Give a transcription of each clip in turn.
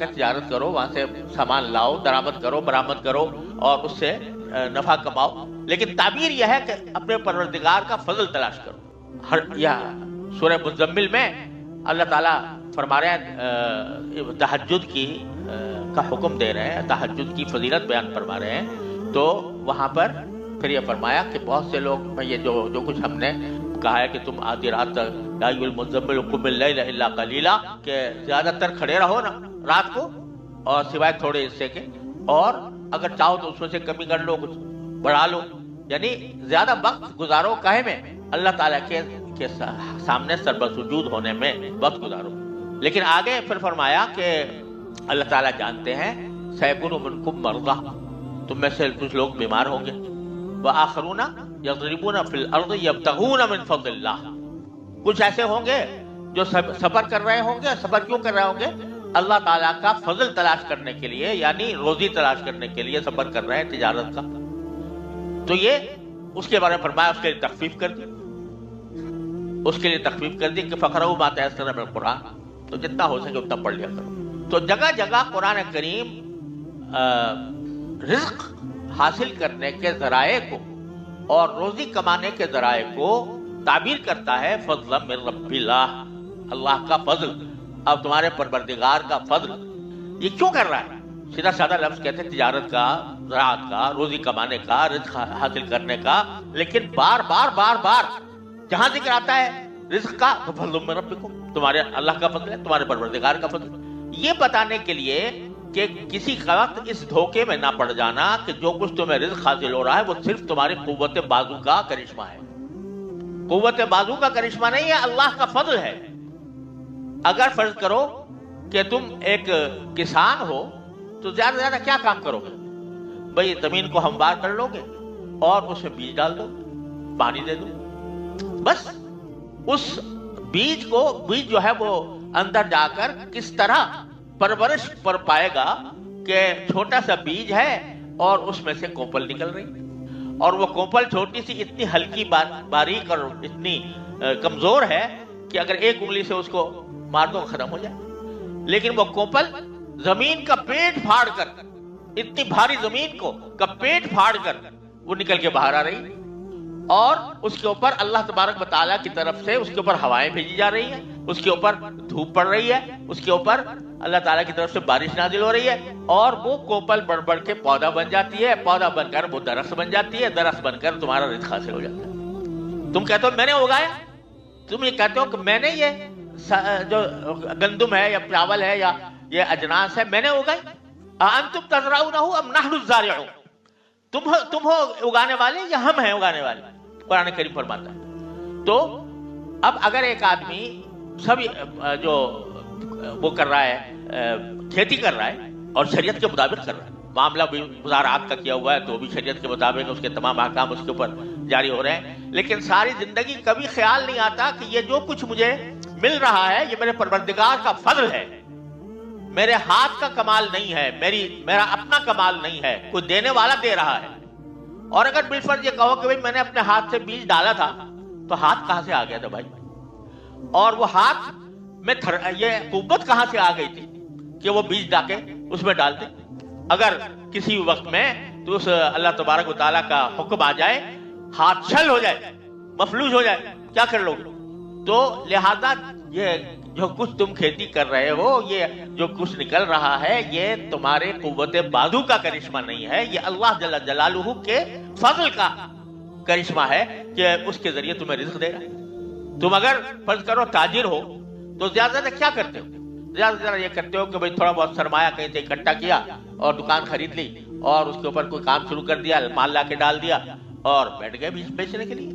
کر تجارت کرو، وہاں سے سامان لاؤ، درآمد کرو، برآمد کرو اور اس سے نفع کماؤ، لیکن تعبیر یہ ہے کہ اپنے پروردگار کا فضل تلاش کرو۔ سورہ مزمل میں اللہ تعالیٰ فرما رہے ہیں، تہجد کی کا حکم دے رہے ہیں، تہجد کی فضیلت بیان فرما رہے ہیں، تو وہاں پر پھر یہ فرمایا کہ بہت سے لوگ یہ جو کچھ ہم نے کہا ہے کہ تم آدھی رات تک یا ایھا المزمل قم اللیل الا قلیلا، کہ زیادہ تر کھڑے رہو نا رات کو اور سوائے تھوڑے حصے کے، اور اگر چاہو تو اس میں سے کمی کر لو، کچھ بڑھا لو، یعنی زیادہ وقت گزارو کاہے میں؟ اللہ تعالیٰ کے سامنے سربسجود ہونے میں وقت گزارو۔ لیکن آگے پھر فرمایا کہ اللہ تعالیٰ جانتے ہیں سیکون منکم مرضی، تم میں سے کچھ لوگ بیمار ہوں گے، وآخرون یضربون فی الارض یبتغون من فضل اللہ، کچھ ایسے ہوں گے جو سفر کر رہے ہوں گے۔ سفر کیوں کر رہے ہوں گے؟ اللہ تعالیٰ کا فضل تلاش کرنے کے لیے، یعنی روزی تلاش کرنے کے لیے سفر کر رہے ہیں، تجارت کا۔ تو یہ اس کے بارے میں فرمایا، اس کے لیے تخفیف کر دی، اس کے لیے تخفیف کر دی کہ فقرؤوا ما تیسر من القرآن، تو جتنا ہو سکے اتنا پڑھ لیا کرو۔ تو جگہ جگہ قرآن کریم رزق حاصل کرنے کے ذرائع کو اور روزی کمانے کے ذرائع کو تعبیر کرتا ہے فضلا من رب اللہ، اللہ کا فضل، اب تمہارے پروردگار کا فضل۔ یہ کیوں کر رہا ہے؟ سیدھا سادہ لفظ کہتے ہیں تجارت کا، زراعت کا، روزی کمانے کا، رزق حاصل کرنے کا، لیکن بار بار بار بار جہاں ذکر آتا ہے رزق کا تو فضل من ربکم، تمہارے اللہ کا فضل ہے، تمہارے پروردگار کا فضل، یہ بتانے کے لیے کہ کسی وقت اس دھوکے میں نہ پڑ جانا کہ جو کچھ تمہیں رزق حاصل ہو رہا ہے وہ صرف تمہاری قوت بازو کا کرشمہ ہے۔ قوت بازو کا کرشمہ نہیں ہے، اللہ کا فضل ہے۔ اگر فرض کرو کہ تم ایک کسان ہو تو زیادہ سے زیادہ کیا کام کرو گے؟ بھئی زمین کو ہموار کر لو گے اور اس میں بیج ڈال دو، پانی دے دو، بس۔ اس بیج جو ہے وہ اندر جا کر کس طرح پرورش پر پائے گا کہ چھوٹا سا بیج ہے اور اس میں سے کوپل نکل رہی، اور وہ کوپل چھوٹی سی اتنی ہلکی باریک اور اتنی کمزور ہے کہ اگر ایک انگلی سے اس کو مار دو ختم ہو جائے، لیکن وہ کوپل زمین کا پیٹ پھاڑ کر، اتنی بھاری زمین کا پیٹ پھاڑ کر وہ نکل کے باہر آ رہی، اور اس کے اوپر اللہ تبارک و تعالیٰ کی طرف سے اس کے اوپر ہوائیں بھیجی جا رہی ہیں، اس کے اوپر دھوپ پڑ رہی ہے، اس کے اوپر اللہ تعالیٰ کی طرف سے بارش نازل ہو رہی ہے، اور وہ کوپل بڑھ بڑھ کے پودا بن جاتی ہے، پودا بن کر وہ درخت بن جاتی ہے، درخت بن کر تمہارا رزق حاصل ہو جاتا ہے۔ تم کہتے ہو میں نے اگایا، تم یہ کہتے ہو کہ میں نے یہ جو گندم ہے یا چاول ہے یا یہ اجناس ہے میں نے اگائی، انتم تزرعونہ ام نحن الزارعون، تم ہو اگانے والے یا ہم ہیں اگانے والے، قرآن کریم فرماتا ہے۔ تو اب اگر ایک آدمی سب جو وہ کر رہا ہے، کھیتی کر رہا ہے اور شریعت کے مطابق کر رہا ہے، معاملہ بھی مزارعات کا کیا ہوا ہے تو بھی شریعت کے مطابق اس کے تمام احکام اس کے اوپر جاری ہو رہے ہیں، لیکن ساری زندگی کبھی خیال نہیں آتا کہ یہ جو کچھ مجھے مل رہا ہے یہ میرے پروردگار کا فضل ہے، میرے ہاتھ کا کمال نہیں ہے، میرا اپنا کمال نہیں ہے، کوئی دینے والا دے رہا ہے۔ اور اگر بالفرض یہ کہو کہ بھئی میں نے اپنے ہاتھ سے بیج ڈالا تھا، تو ہاتھ کہاں سے آ گیا تھا بھائی؟ اور وہ ہاتھ میں یہ قوت کہاں سے آ گئی تھی کہ وہ بیج ڈا کے اس میں ڈال دے؟ اگر کسی وقت میں تو اس اللہ تبارک و تعالیٰ کا حکم آ جائے، ہاتھ چھل ہو جائے، مفلوج ہو جائے، کیا کر لو گے؟ تو لہذا یہ جو کچھ تم کھیتی کر رہے ہو، یہ جو کچھ نکل رہا ہے، یہ تمہارے قوت بازو کا کرشمہ نہیں ہے، یہ اللہ جل جلالہ کے فضل کا کرشمہ ہے کہ اس کے ذریعے تمہیں رزق دے رہا ہے۔ تم اگر فرض کرو تاجر ہو تو زیادہ زیادہ کیا کرتے ہو؟ زیادہ سے زیادہ یہ کرتے ہو کہ بھئی تھوڑا بہت سرمایہ کہیں سے اکٹھا کیا اور دکان خرید لی اور اس کے اوپر کوئی کام شروع کر دیا، مال لا کے ڈال دیا اور بیٹھ گئے بیچنے کے لیے۔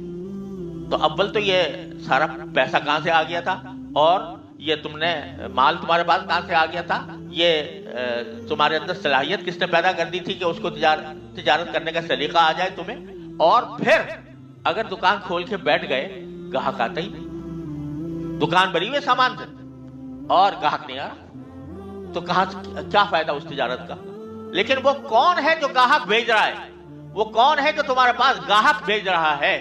تو اول تو یہ سارا پیسہ کہاں سے آ گیا تھا، اور یہ تم نے مال تمہارے پاس کہاں سے آ گیا تھا، یہ تمہارے اندر صلاحیت کس نے پیدا کر دی تھی کہ اس کو تجارت کرنے کا سلیقہ آ جائے تمہیں؟ اور پھر اگر دکان کھول کے بیٹھ گئے، گاہک آتا ہی نہیں، دکان بھری ہوئے سامان سے اور گاہک نہیں آ رہا، تو کہاں کیا فائدہ اس تجارت کا؟ لیکن وہ کون ہے جو گاہک بھیج رہا ہے؟ وہ کون ہے جو تمہارے پاس گاہک بھیج رہا ہے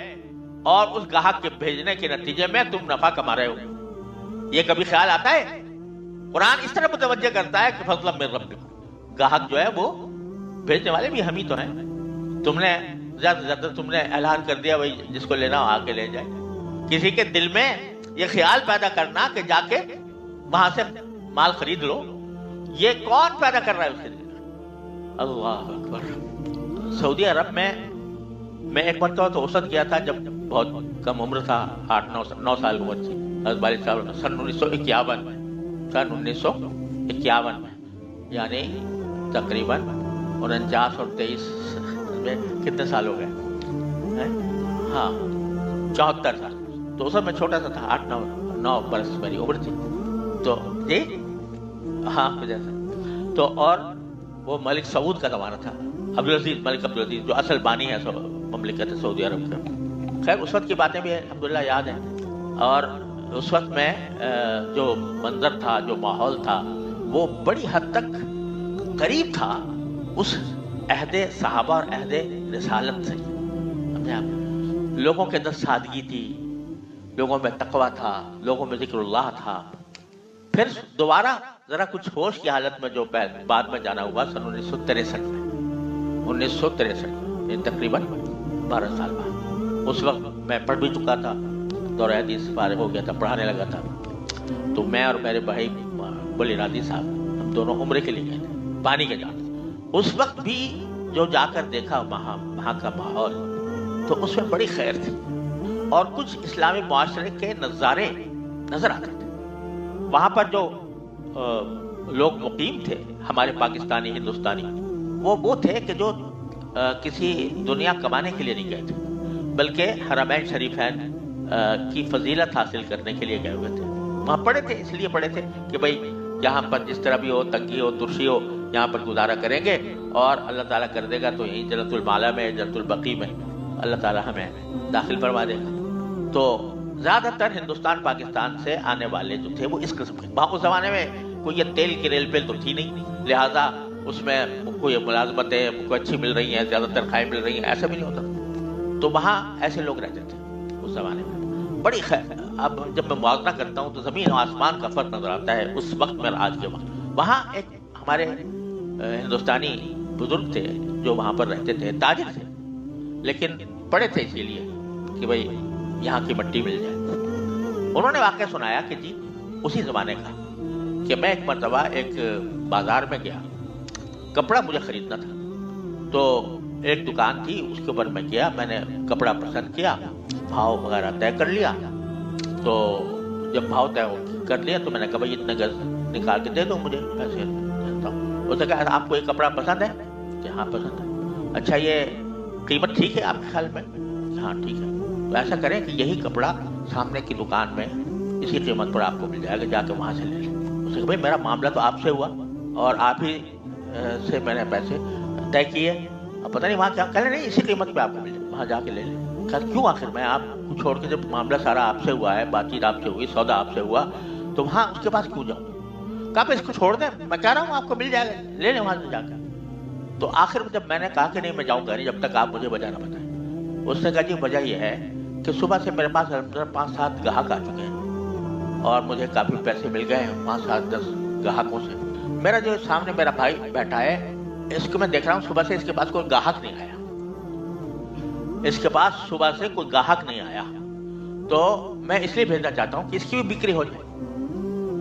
اور اس گاہک کے بھیجنے کے نتیجے میں تم نفع کما رہے ہو؟ یہ کبھی خیال آتا ہے؟ قرآن اس طرح متوجہ کرتا ہے کہ فضلا من ربکم، گاہک جو ہے وہ بھیجنے والے بھی ہم ہی تو ہیں، تم نے زیادہ سے زیادہ تم نے اعلان کر دیا بھائی جس کو لینا ہو آ کے لے جائے. کسی کے دل میں یہ خیال پیدا کرنا کہ جا کے وہاں سے مال خرید لو، یہ کون پیدا کر رہا ہے اس کے دل میں؟ اللہ اکبر. سعودی عرب میں ایک مرتبہ تو اوسط گیا تھا جب بہت کم عمر تھا، 8-9 سال عمر تھی. حضرت والد صاحب سن 1951 میں، یعنی تقریباً 49 اور 23 میں کتنے سال ہو گئے؟ ہاں 74 سال. تو اس میں چھوٹا سا تھا، 8-9 برس میری عمر تھی. تو جی ہاں جیسا تو، اور وہ ملک سعود کا زمانہ تھا، عبدالعزیز، ملک عبدالعزیز جو اصل بانی ہے مملکت سعودی عرب کا. خیر اس وقت کی باتیں بھی الحمدللہ یاد ہیں. اور اس وقت میں جو منظر تھا، جو ماحول تھا، وہ بڑی حد تک قریب تھا اس عہد صحابہ اور عہد رسالت سے. لوگوں کے اندر سادگی تھی، لوگوں میں تقویٰ تھا، لوگوں میں ذکر اللہ تھا. پھر دوبارہ ذرا کچھ ہوش کی حالت میں جو بعد میں جانا ہوا سن 1963 میں، تقریباً 12 سال بعد. اس وقت میں پڑھ بھی چکا تھا، دور حدیث فارغ ہو گیا تھا، پڑھانے لگا تھا. تو میں اور میرے بھائی بلی رادی صاحب ہم دونوں عمرے کے لیے گئے تھے، پانی کے جانے. اس وقت بھی جو جا کر دیکھا وہاں کا ماحول، تو اس میں بڑی خیر تھی اور کچھ اسلامی معاشرے کے نظارے نظر آتے تھے. وہاں پر جو لوگ مقیم تھے ہمارے پاکستانی ہندوستانی، وہ تھے کہ جو کسی دنیا کمانے کے لیے نہیں گئے تھے، بلکہ حرمین شریفین کی فضیلت حاصل کرنے کے لیے گئے ہوئے تھے. وہاں پڑے تھے، اس لیے پڑے تھے کہ بھئی یہاں پر جس طرح بھی ہو، تنگی ہو، ترشی ہو، یہاں پر گزارا کریں گے اور اللہ تعالیٰ کر دے گا تو یہیں جنت المالا میں، جنت البقیع میں اللہ تعالیٰ ہمیں داخل فرما دے گا. تو زیادہ تر ہندوستان پاکستان سے آنے والے جو تھے وہ اس قسم کے. اس زمانے میں کوئی یہ تیل کی ریل پیل تو تھی نہیں، لہٰذا اس میں کوئی ملازمتیں کوئی اچھی مل رہی ہیں، زیادہ تنخواہیں مل رہی ہیں، ایسا بھی نہیں ہوتا. تو وہاں ایسے لوگ رہتے تھے اس زمانے میں. بڑی خیر. اب جب میں موازنہ کرتا ہوں تو زمین و آسمان کا فرق نظر آتا ہے اس وقت میں اور آج کے وقت. وہاں ایک ہمارے ہندوستانی بزرگ تھے جو وہاں پر رہتے تھے، تاجر تھے، لیکن پڑے تھے اسی لیے کہ بھئی یہاں کی مٹی مل جائے. انہوں نے واقعہ سنایا کہ جی اسی زمانے کا کہ میں ایک مرتبہ ایک بازار میں گیا، کپڑا مجھے خریدنا تھا. تو ایک دکان تھی، اس کے اوپر میں گیا، میں نے کپڑا پسند کیا، بھاؤ وغیرہ طے کر لیا. تو جب بھاؤ طے کر لیا تو میں نے کہا بھائی اتنے گز نکال کے دے دو مجھے، پیسے دیتا ہوں. اس نے کہا آپ کو یہ کپڑا پسند ہے؟ کہ ہاں پسند ہے. اچھا یہ قیمت ٹھیک ہے آپ کے خیال میں؟ ہاں ٹھیک ہے. تو ایسا کریں کہ یہی کپڑا سامنے کی دکان میں اسی قیمت پر آپ کو مل جائے گا، جا کے وہاں سے لے لیں. اس نے کہا بھائی میرا معاملہ تو آپ سے ہوا اور آپ ہی سے میں نے پیسے طے کیے، اب پتہ نہیں وہاں کیا. کہہ نہیں اسی قیمت پہ آپ کو مل جائے، وہاں جا کے لے لیں. کہا کیوں؟ آخر میں آپ کو چھوڑ کے جب معاملہ سارا آپ سے ہوا ہے، بات چیت آپ سے ہوئی، سودا آپ سے ہوا، تو وہاں اس کے پاس کیوں جاؤں؟ کہا اس کو چھوڑ دیں، میں کہہ رہا ہوں آپ کو مل جائے گا، لے لیں وہاں سے جا کر. تو آخر میں جب میں نے کہا کہ نہیں میں جاؤں گا نہیں جب تک آپ مجھے وجہ نہ بتائیں. اس نے کہا جی وجہ یہ ہے کہ صبح سے میرے پاس 5-7 گاہک آ چکے ہیں اور مجھے کافی پیسے مل گئے ہیں 5-7-10 گاہکوں سے. میرا جو سامنے میرا بھائی بیٹھا ہے، اس کو میں دیکھ رہا ہوں صبح سے اس کے پاس کوئی گاہک نہیں آیا، اس کے پاس صبح سے کوئی گاہک نہیں آیا. تو میں اس لیے بھیجنا چاہتا ہوں کہ اس کی بھی بکری ہو جائے.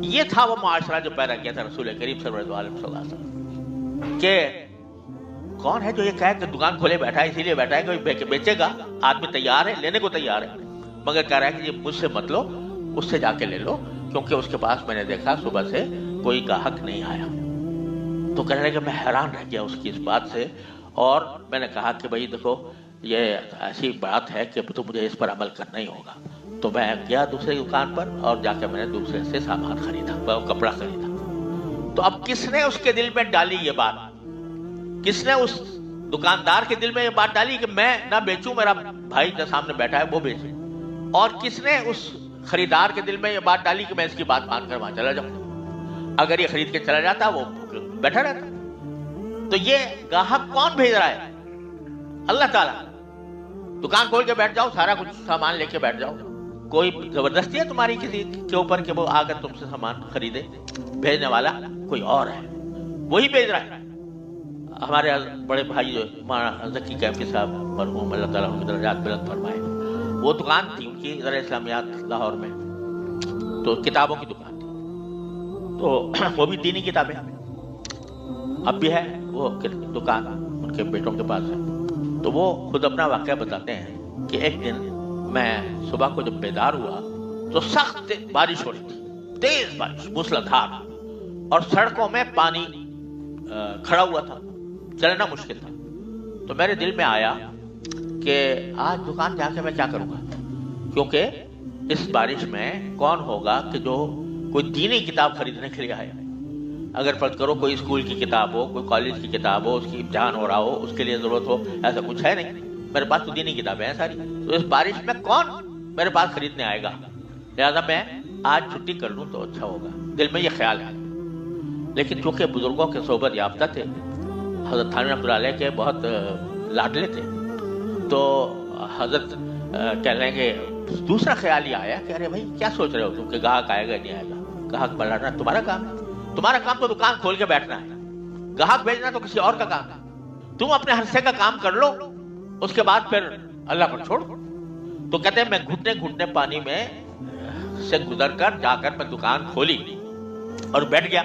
یہ تھا وہ معاشرہ جو پیدا کیا تھا رسول کریم صلی اللہ علیہ وسلم کہ کون ہے جو یہ کہے کہ دکان کھولے بیٹھا ہے اسی لیے بیٹھا ہے کہ بیچے گا، آدمی تیار ہے لینے کو تیار ہے، مگر کہہ رہا ہے کہ یہ مجھ سے مت لو، اس سے جا کے لے لو، کیونکہ اس کے پاس میں نے دیکھا صبح سے کوئی گاہک نہیں آیا. تو کہنے لگا میں حیران رہ گیا اس کی اس بات سے. اور میں نے کہا کہ بھائی دیکھو یہ ایسی بات ہے کہ تو مجھے اس پر عمل کرنا ہی ہوگا. تو میں گیا دوسری دکان پر اور جا کے میں نے دوسرے سے سامان خریدا، کپڑا خریدا. تو اب کس نے اس کے دل میں ڈالی یہ بات؟ کس نے اس دکاندار کے دل میں یہ بات ڈالی کہ میں نہ بیچوں، میرا بھائی جو سامنے بیٹھا ہے وہ بیچے؟ اور کس نے اس خریدار کے دل میں یہ بات ڈالی کہ میں اس کی بات مان کر وہاں چلا جاؤں؟ اگر یہ خرید کے چلا جاتا وہ بیٹھا رہتا. تو یہ گاہک کون بھیج رہا ہے؟ اللہ تعالیٰ. دکان کھول کے بیٹھ جاؤ، سارا کچھ سامان لے کے بیٹھ جاؤ، کوئی زبردستی ہے تمہاری کسی کے اوپر کہ وہ آ کر تم سے سامان خریدے؟ بھیجنے والا کوئی اور ہے، وہی بھیج رہا ہے۔ ہمارے بڑے بھائی جو مولانا ذکی کیفی صاحب مرحوم، اللہ تعالیٰ ان کی درجات بلند فرمائے، وہ دکان تھی ان کی ذرا اسلامیات لاہور میں، تو کتابوں کی دکان تھی، تو وہ بھی دینی کتابیں، اب بھی ہے وہ دکان ان کے بیٹوں کے پاس ہے۔ تو وہ خود اپنا واقعہ بتاتے ہیں کہ ایک دن میں صبح کو جب بیدار ہوا تو سخت بارش ہو رہی تھی، تیز بارش موسلادھار، اور سڑکوں میں پانی کھڑا ہوا تھا، چلنا مشکل تھا۔ تو میرے دل میں آیا کہ آج دکان جا کے میں کیا کروں گا، کیونکہ اس بارش میں کون ہوگا کہ جو کوئی دینی کتاب خریدنے کے لیے آیا۔ اگر فرض کرو کوئی اسکول کی کتاب ہو، کوئی کالج کی کتاب ہو، اس کی امتحان ہو رہا ہو، اس کے لیے ضرورت ہو، ایسا کچھ ہے نہیں، میرے پاس تو دینی کتابیں ہیں ساری، تو اس بارش میں کون میرے پاس خریدنے آئے گا، لہذا میں آج چھٹی کر لوں تو اچھا ہوگا، دل میں یہ خیال ہے۔ لیکن چونکہ بزرگوں کے صحبت یافتہ تھے، حضرت تھانوی رحمۃ اللہ علیہ کے بہت لاڈلے تھے، تو حضرت کہہ لیں گے دوسرا خیال یہ آیا کہ ارے بھائی کیا سوچ رہے ہو تم کہ گاہک آئے گا نہیں آئے گا، گاہک بلانا تمہارا کام ہے، تمہارا کام تو دکان کھول کے بیٹھنا ہے، گاہک بھیجنا تو کسی اور کا کام ہے، تم اپنے حصے کا کام کر لو، اس کے بعد پھر اللہ پر چھوڑ۔ تو کہتے ہیں میں گھٹنے گھٹنے پانی میں سے گزر کر جا کر میں دکان کھولی اور بیٹھ گیا،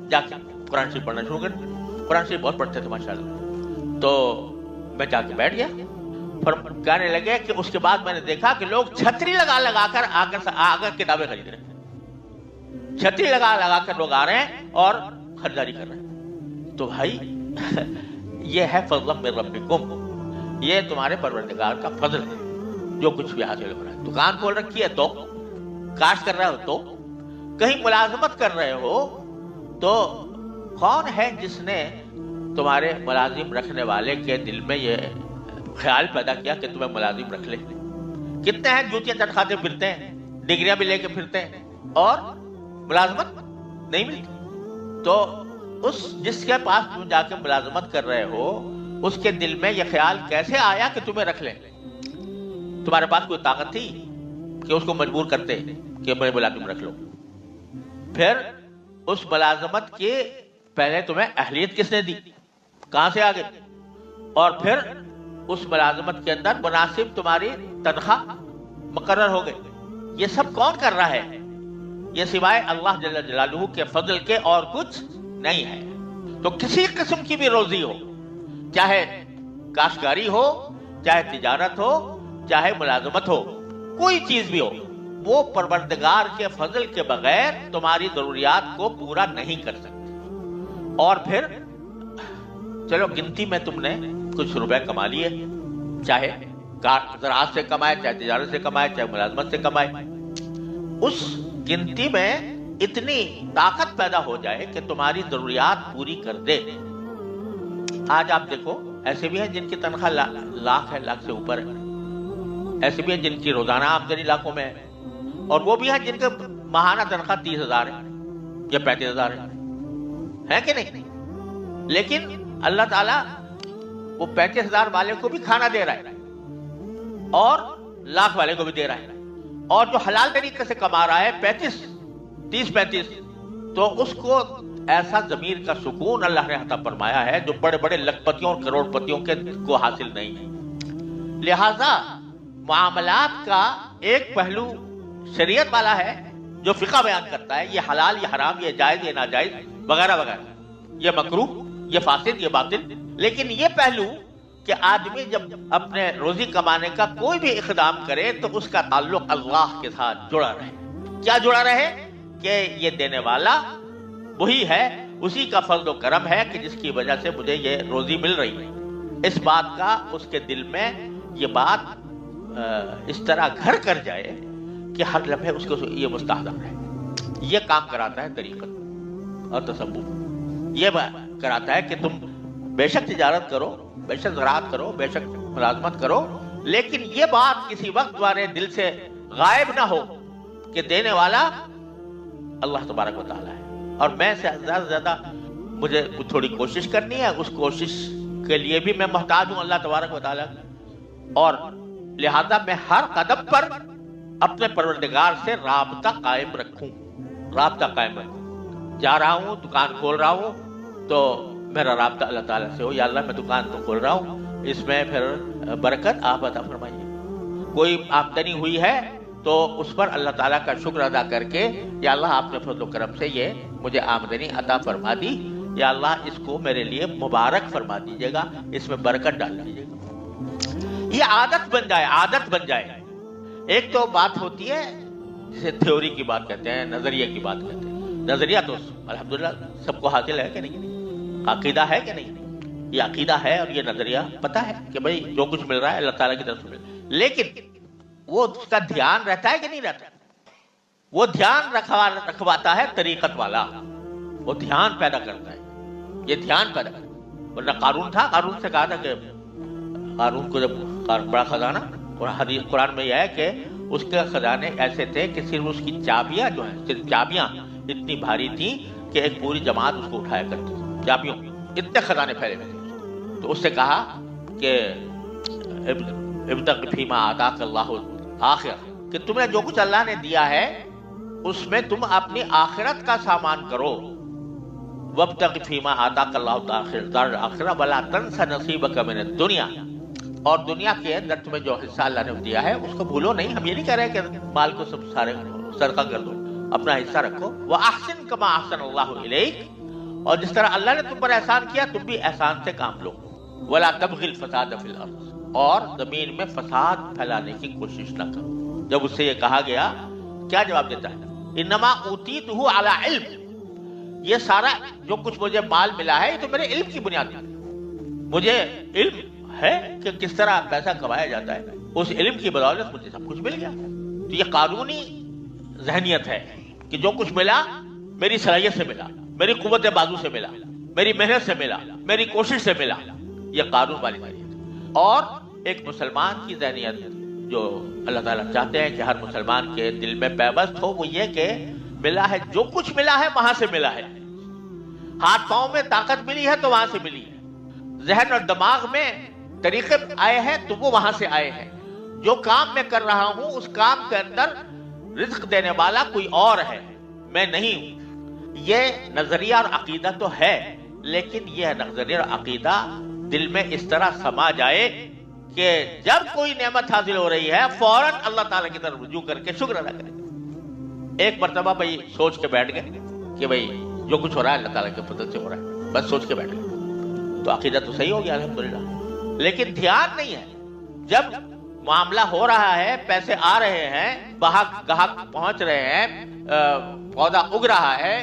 جا کے قرآن شریف پڑھنا شروع کر دیا۔ قرآن شریف بہت پڑھتے تھے ماشاءاللہ، تو میں جا کے بیٹھ گیا، پھر کہنے لگے کہ اس کے بعد میں نے دیکھا کہ لوگ چھتری لگا لگا کر آ کر کتابیں خرید رہے ہیں، چھتری لگا لگا کر لوگ آ رہے ہیں اور خریداری کر رہے ہیں۔ تو بھائی یہ ہے فضل من ربکم، یہ تمہارے پروردگار کا فضل ہے جو کچھ بھی حاصل ہو رہا ہے۔ دکان کھول رکھی ہے تو، کاشت کر رہے ہو تو، کہیں ملازمت کر رہے ہو تو، کون ہے جس نے تمہارے ملازم رکھنے والے کے دل میں یہ خیال پیدا کیا کہ تمہیں ملازم رکھ لے؟ کتنے ہیں جوتیاں چٹکھاتے پھرتے ہیں، ڈگریاں بھی لے کے پھرتے ہیں اور ملازمت نہیں ملتی۔ تو اس جس کے پاس تم جا کے ملازمت کر رہے ہو، اس کے دل میں یہ خیال کیسے آیا کہ تمہیں رکھ لیں؟ تمہارے پاس کوئی طاقت تھی کہ اس کو مجبور کرتے کہ بڑے ملازم رکھ لو؟ پھر اس ملازمت کے پہلے تمہیں اہلیت کس نے دی، کہاں سے آ گئی؟ اور پھر اس ملازمت کے اندر مناسب تمہاری تنخواہ مقرر ہو گئی۔ یہ سب کون کر رہا ہے؟ یہ سوائے اللہ جل جلالہ کے فضل کے اور کچھ نہیں ہے۔ تو کسی قسم کی بھی روزی ہو، چاہے کاشتکاری ہو، چاہے تجارت ہو، چاہے ملازمت ہو، کوئی چیز بھی ہو، وہ پروردگار کے فضل کے بغیر تمہاری ضروریات کو پورا نہیں کر سکتی۔ اور پھر چلو گنتی میں تم نے کچھ روپے کما لیے، چاہے زراعت سے کمائے، چاہے تجارت سے کمائے، چاہے ملازمت سے کمائے، اس گنتی میں اتنی طاقت پیدا ہو جائے کہ تمہاری ضروریات پوری کر دے۔ آج آپ دیکھو ایسے بھی ہیں جن کی تنخواہ لاکھ ہے، لاکھ سے اوپر ہے، ایسے بھی ہیں جن کی روزانہ آمدنی لاکھوں میں ہے، اور وہ بھی ہیں جن کے ماہانہ تنخواہ 30,000 ہے یا 35,000 ہے کہ نہیں؟ لیکن اللہ تعالیٰ وہ 35,000 والے کو بھی کھانا دے رہا ہے اور لاکھ والے کو بھی دے رہا ہے، اور جو حلال طریقے سے کما رہا ہے 30-35، تو اس کو ایسا ضمیر کا سکون اللہ نے عطا فرمایا ہے جو بڑے بڑے لکھ پتیوں اور کروڑ پتیوں کے کو حاصل نہیں ہے۔ لہذا معاملات کا ایک پہلو شریعت والا ہے جو فقہ بیان کرتا ہے، یہ حلال، یہ حرام، یہ جائز، یہ ناجائز وغیرہ وغیرہ، یہ مکروہ، یہ فاسد، یہ باطل۔ لیکن یہ پہلو کہ آدمی جب اپنے روزی کمانے کا کوئی بھی اقدام کرے تو اس کا تعلق اللہ کے ساتھ جڑا رہے۔ کیا جڑا رہے؟ کہ یہ دینے والا وہی ہے، اسی کا فضل و کرم ہے کہ جس کی وجہ سے مجھے یہ روزی مل رہی ہے۔ اس بات کا اس کے دل میں یہ بات اس طرح گھر کر جائے کہ ہر لمحے اس کو یہ مستحضر ہے۔ یہ کام کراتا ہے طریقت اور تصوف، یہ کراتا ہے کہ تم بے شک تجارت کرو، بے شک زراعت کرو، بے شک ملازمت کرو، لیکن یہ بات کسی وقت تمہارے دل سے غائب نہ ہو کہ دینے والا اللہ تبارک و تعالیٰ ہے، اور میں سے زیادہ سے زیادہ مجھے تھوڑی کوشش کرنی ہے، اس کوشش کے لیے بھی میں محتاج ہوں اللہ تبارک و تعالیٰ، اور لہذا میں ہر قدم پر اپنے پروردگار سے رابطہ قائم رکھوں، رابطہ قائم رکھوں. جا رہا ہوں، دکان کھول رہا ہوں، تو میرا رابطہ اللہ تعالیٰ سے ہو. یا اللہ میں دکان تو کھول رہا ہوں، اس میں پھر برکت آپ عطا فرمائیے. کوئی آمدنی ہوئی ہے تو اس پر اللہ تعالیٰ کا شکر ادا کر کے یا اللہ آپ نے فضل و کرم سے یہ مجھے آمدنی عطا فرما دی، یا اللہ اس کو میرے لیے مبارک فرما دیجیے گا، اس میں برکت ڈال دیجیے گا. یہ عادت بن جائے، عادت بن جائے. ایک تو بات ہوتی ہے جسے تھیوری کی بات کہتے ہیں، نظریے کی بات کہتے ہیں. نظریہ تو الحمدللہ سب کو حاصل ہے کہ نہیں، عقیدہ ہے کہ نہیں. یہ عقیدہ ہے اور یہ نظریہ پتہ ہے کہ بھئی جو کچھ مل رہا ہے اللہ تعالیٰ کی طرف سے مل رہا ہے. لیکن وہ اس کا دھیان رہتا ہے کہ نہیں رہتا؟ وہ دھیان رکھواتا ہے طریقت والا، وہ دھیان پیدا کرتا ہے. یہ دھیان پیدا کرتا ہے. ورنہ قارون تھا، قارون سے کہا تھا کہ قارون کو جب بڑا خزانہ، قرآن میں یہ ہے کہ اس کے خزانے ایسے تھے کہ صرف اس کی چابیاں جو ہیں، صرف چابیاں اتنی بھاری تھیں کہ ایک پوری جماعت اس کو اٹھایا کرتی تھی. چابیوں اتنے خزانے پھیلے ہوئے تھے. تو اس سے کہا کہ ابتغ فیما آتاک اللہ آخرہ، کہ تمہیں جو کچھ اللہ نے دیا ہے اس میں تم اپنی آخرت کا سامان کرو. وابتغ فیما آتاک اللہ الدار الآخرہ ولا تنس نصیبک من الدنیا، اور دنیا کے اندر تمہیں جو حصہ اللہ نے دیا ہے اس کو بھولو نہیں. ہم یہ نہیں کہہ رہے کہ مال کو سب سارے صدقہ کر دو، اپنا حصہ رکھو. وَأَحْسِن كَمَا أَحْسَنَ اللَّهُ إِلَيْكَ، اور جس طرح اللہ نے تم پر احسان کیا تم بھی احسان سے کام لو. وَلَا تَبْغِ الْفَسَادَ فِي الْأَرْضِ، اور زمین میں فساد پھیلانے کی کوشش نہ کرو. جب اس سے یہ کہا گیا کیا جواب دیتا ہے؟ انما اوتیتہ علی علم، یہ سارا جو کچھ مجھے مال ملا ہے یہ تو میرے علم کی بنیاد پر، مجھے علم ہے کہ کس طرح پیسہ کمایا جاتا ہے، اس علم کی بدولت مجھے سب کچھ مل گیا. تو یہ قانونی ذہنیت ہے کہ جو کچھ ملا میری صلاحیت سے ملا، میری قوت بازو سے ملا، میری محنت سے ملا، میری کوشش سے ملا. یہ قانون والی ذہنیت. اور ایک مسلمان کی ذہنیت جو اللہ تعالیٰ چاہتے ہیں کہ ہر مسلمان کے دل میں پیوست ہو، وہ یہ کہ ملا ہے، جو کچھ ملا ہے وہاں سے ملا ہے. ہاتھ پاؤں میں طاقت ملی ہے تو وہاں سے ملی ہے. ذہن اور دماغ میں طریقے آئے ہیں تو وہ وہاں سے آئے ہیں. جو کام میں کر رہا ہوں اس کام کے اندر رزق دینے والا کوئی اور ہے، میں نہیں ہوں. یہ نظریہ اور عقیدہ تو ہے، لیکن یہ نظریہ اور عقیدہ دل میں اس طرح سما جائے کہ جب کوئی نعمت حاصل ہو رہی ہے فوراً اللہ تعالیٰ کی طرف رجوع کر کے شکر ادا کرے. ایک مرتبہ بھائی سوچ کے بیٹھ گئے کہ بھئی جو کچھ ہو رہا ہے اللہ تعالیٰ کے فضل سے ہو رہا ہے، بس سوچ کے بیٹھ گئے تو عقیدہ تو صحیح ہو گیا الحمدللہ. لیکن دھیان نہیں ہے. جب معاملہ ہو رہا ہے، پیسے آ رہے ہیں، گاہک پہنچ رہے ہیں، پودا اگ رہا ہے،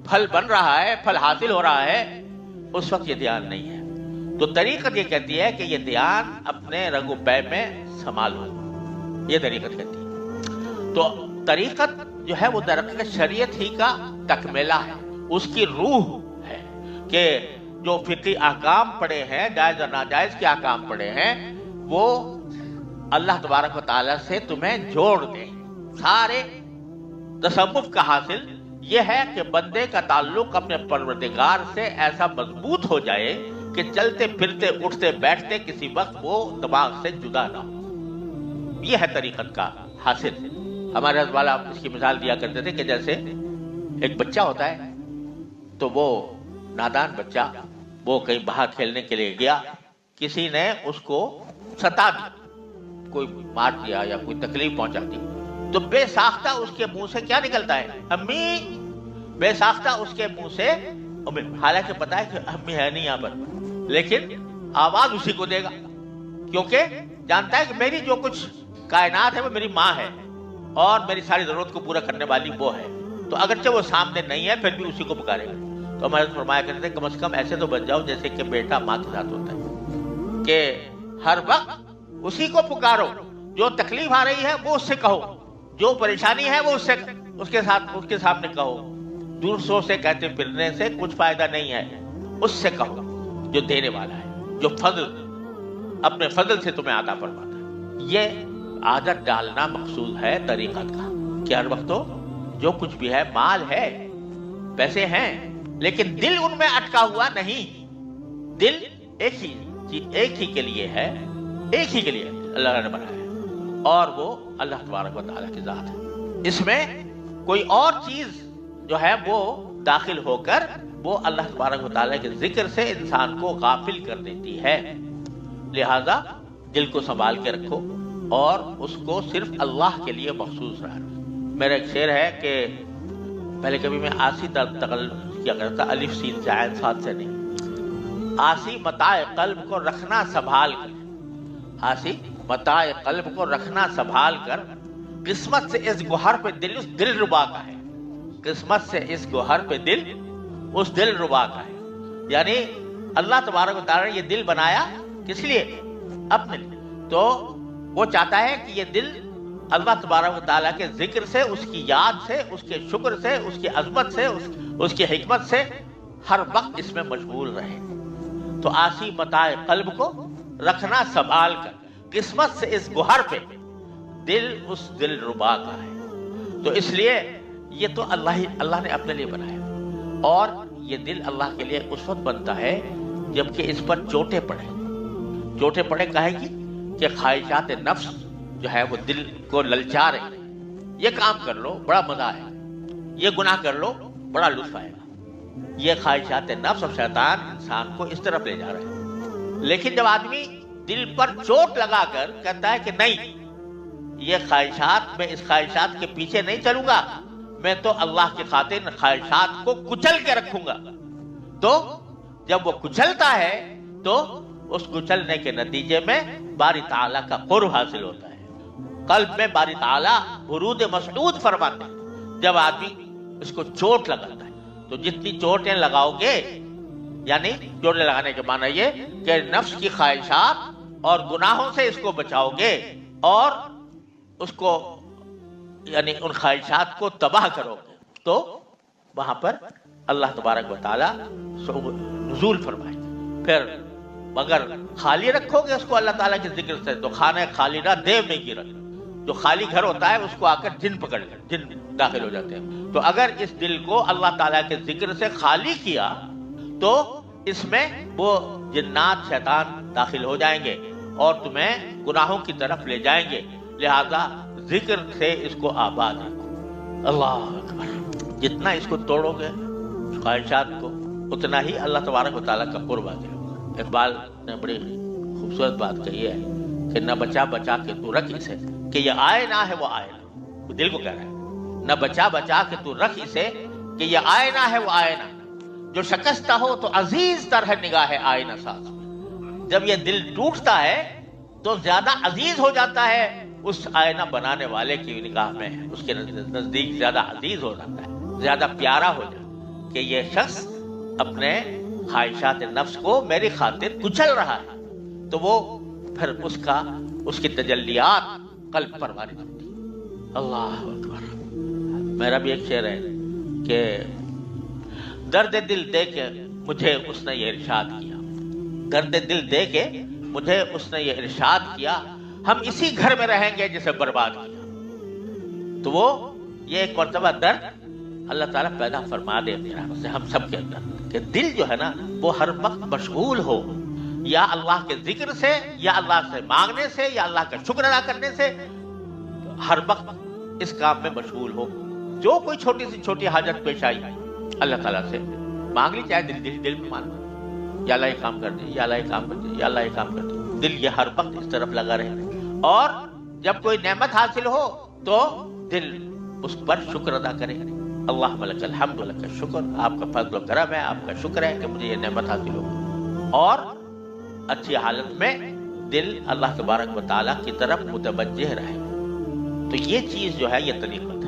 پھل بن رہا ہے، پھل حاصل ہو رہا ہے، اس وقت یہ دھیان نہیں ہے. تو طریقت یہ کہتی ہے کہ یہ دھیان اپنے رگ و پے میں سنبھالو، یہ طریقت کہتی ہے. تو طریقت جو ہے وہ درحقیقت شریعت ہی کا تکملہ ہے، اس کی روح ہے کہ جو فقہی احکام پڑے ہیں، جائز اور ناجائز کے احکام پڑے ہیں، وہ اللہ تبارک و تعالیٰ سے تمہیں جوڑ دیں. سارے تصوف کا حاصل یہ ہے کہ بندے کا تعلق اپنے پروردگار سے ایسا مضبوط ہو جائے کہ چلتے پھرتے اٹھتے بیٹھتے کسی وقت وہ دماغ سے جدا نہ ہو. یہ ہے طریقت کا حاصل. ہمارے حضرت والا اس کی مثال دیا کرتے تھے کہ جیسے ایک بچہ ہوتا ہے تو وہ نادان بچہ وہ کہیں باہر کھیلنے کے لیے گیا، کسی نے اس کو ستا دی، کوئی مار دیا یا کوئی تکلیف پہنچا دی، تو بے ساختہ اس کے منہ سے کیا نکلتا ہے؟ امی. بے ساختہ اس کے منہ سے امی، حالانکہ پتا ہے کہ امی ہے نہیں یہاں پر، لیکن آواز اسی کو دے گا کیونکہ جانتا ہے کہ میری جو کچھ کائنات ہے وہ میری ماں ہے اور میری ساری ضرورت کو پورا کرنے والی وہ ہے. تو اگرچہ وہ سامنے نہیں ہے پھر بھی اسی کو پکارے گا. تو ہمارے فرمایا کرتے تھے کم از کم ایسے تو بن جاؤ جیسے کہ بیٹا ماں کے ساتھ ہوتا ہے، کہ ہر وقت اسی کو پکارو. جو تکلیف آ رہی ہے وہ اس سے کہو، جو پریشانی ہے وہ اس کے سامنے کہو. دوسروں سے کہتے پھرنے سے کچھ فائدہ نہیں ہے، اس سے کہو جو دینے والا ہے، جو فضل اپنے فضل سے تمہیں عطا فرماتا ہے. یہ عادت ڈالنا مقصود ہے طریقت کا کہ ہر وقت جو کچھ بھی ہے، مال ہے، پیسے ہیں، لیکن دل ان میں اٹکا ہوا نہیں. دل ایک ہی کے لیے ہے، ایک ہی کے لیے اللہ نے بنایا ہے. اور وہ اللہ تبارک و تعالیٰ کی ذات ہے۔ اس میں کوئی اور چیز جو ہے وہ داخل ہو کر وہ اللہ تبارک و تعالیٰ کے ذکر سے انسان کو غافل کر دیتی ہے۔ لہذا دل کو سنبھال کے رکھو اور اس کو صرف اللہ کے لیے مخصوص رہنا۔ میرا ایک شعر ہے کہ پہلے کبھی میں آسی تقل کیا کرتا، الف سین سے عین صاد سے نہیں، آسی متاع قلب کو رکھنا سنبھال کر، آسی متاع قلب کو رکھنا سنبھال کر، قسمت سے اس گوہر پہ دل اس دل ربا کا ہے، قسمت سے اس گوہر پہ دل اس دل ربا کا ہے۔ یعنی اللہ تبارک و تعالیٰ نے یہ دل بنایا کس لیے؟ اپنے لیے۔ تو وہ چاہتا ہے کہ یہ دل اللہ تبارک و تعالیٰ کے ذکر سے، اس کی یاد سے، اس کے شکر سے، اس کی عظمت سے، اس کی حکمت سے ہر وقت اس میں مشغول رہے۔ تو آسی متاع قلب کو رکھنا سنبھال کر، قسمت سے اس گوہر پہ دل اس دل ربا کا ہے۔ تو اس لیے یہ تو اللہ نے اپنے لیے بنایا، اور یہ دل اللہ کے لیے اس وقت بنتا ہے جبکہ اس پر چوٹیں پڑے۔ چوٹیں پڑے کہے گی کہ خواہشات نفس جو ہے وہ دل کو للچا رہے ہیں، یہ کام کر لو بڑا مزہ آئے گا، یہ گناہ کر لو بڑا لطف آئے گا۔ یہ خواہشات نفس اور شیطان انسان کو اس طرف لے جا رہے ہیں۔ لیکن جب آدمی دل پر چوٹ لگا کر کہتا ہے کہ نہیں، یہ خواہشات، میں اس خواہشات کے پیچھے نہیں چلوں گا، میں تو اللہ کی خاطر خواہشات کو کچل کے رکھوں گا، تو جب وہ کچلتا ہے تو اس کچلنے کے نتیجے میں باری تعالیٰ کا قرب حاصل ہوتا ہے۔ قلب میں باری تعالیٰ ورود مسعود فرماتے ہیں، جب آدمی اس کو چوٹ لگاتا ہے تو جتنی چوٹیں لگاؤ گے، یعنی چوٹیں لگانے کے معنی یہ کہ نفس کی خواہشات اور گناہوں سے اس کو بچاؤ گے اور اس کو یعنی ان خواہشات کو تباہ کرو گے، تو وہاں پر اللہ تبارک و تعالیٰ نزول فرمائے گا۔ پھر اگر خالی رکھو گے اس کو اللہ تعالیٰ کے ذکر سے تو خانہ خالی نہ دیو میں گرا، جو خالی گھر ہوتا ہے اس کو آ کر جن پکڑ لے، جن داخل ہو جاتے ہیں۔ تو اگر اس دل کو اللہ تعالیٰ کے ذکر سے خالی کیا تو اس میں وہ جنات شیطان داخل ہو جائیں گے اور تمہیں گناہوں کی طرف لے جائیں گے۔ لہذا ذکر سے اس کو آباد رکھو۔ اللہ اکبر، جتنا اس کو توڑو گے خواہشات کو، اتنا ہی اللہ تبارک و تعالیٰ کا قرب آ جائے گا۔ اقبال نے بڑی خوبصورت بات کہی ہے کہ نہ بچا بچا کے تو رکھ اسے کہ یہ آئے نہ ہے وہ آئے نہ، وہ دل کو کہہ رہا ہے، نہ بچا بچا کے تو رکھ اسے کہ یہ آئے نہ ہے وہ آئے نہ، جو شکستہ ہو تو عزیز تر ہے نگاہ آئینہ ساز۔ جب یہ دل ٹوٹتا ہے تو زیادہ عزیز ہو جاتا ہے اس آئینہ بنانے والے کی نگاہ میں، اس کے نزدیک زیادہ عزیز ہو جاتا ہے، زیادہ پیارا ہو جاتا ہے کہ یہ شخص اپنے خواہشات نفس کو میری خاطر کچل رہا ہے، تو وہ پھر اس کی تجلیات قلب پر وارد ہوتی ہے۔ اللہ اکبر۔ میرا بھی ایک شعر ہے کہ درد دل دے کے مجھے اس نے یہ ارشاد کیا، درد دل دے کے مجھے اس نے یہ ارشاد کیا، ہم اسی گھر میں رہیں گے جسے برباد کیا۔ تو وہ یہ ایک مرتبہ درد اللہ تعالیٰ پیدا فرما دے اپنی رحمت سے ہم سب کے اندر کہ دل جو ہے نا وہ ہر وقت مشغول ہو یا اللہ کے ذکر سے، یا اللہ سے مانگنے سے، یا اللہ کا شکر ادا کرنے سے، ہر وقت اس کام میں مشغول ہو۔ جو کوئی چھوٹی سی چھوٹی حاجت پیش آئی اللہ تعالیٰ سے مانگ لی، چاہے دل میں مانگ، یا اللہ یہ کام کر دے، یا اللہ یہ کام کر دے، یا اللہ یہ کام کر دے، دل یہ ہر وقت اس طرف لگا رہے۔ اور جب کوئی نعمت حاصل ہو تو دل اس پر شکر ادا کرے، اللہ لک الحمد لک الشکر، آپ کا فضل و کرم ہے، آپ کا شکر ہے کہ مجھے یہ نعمت حاصل ہو۔ اور اچھی حالت میں دل اللہ تبارک و تعالیٰ کی طرف متوجہ رہے۔ تو یہ چیز جو ہے یہ طریقہ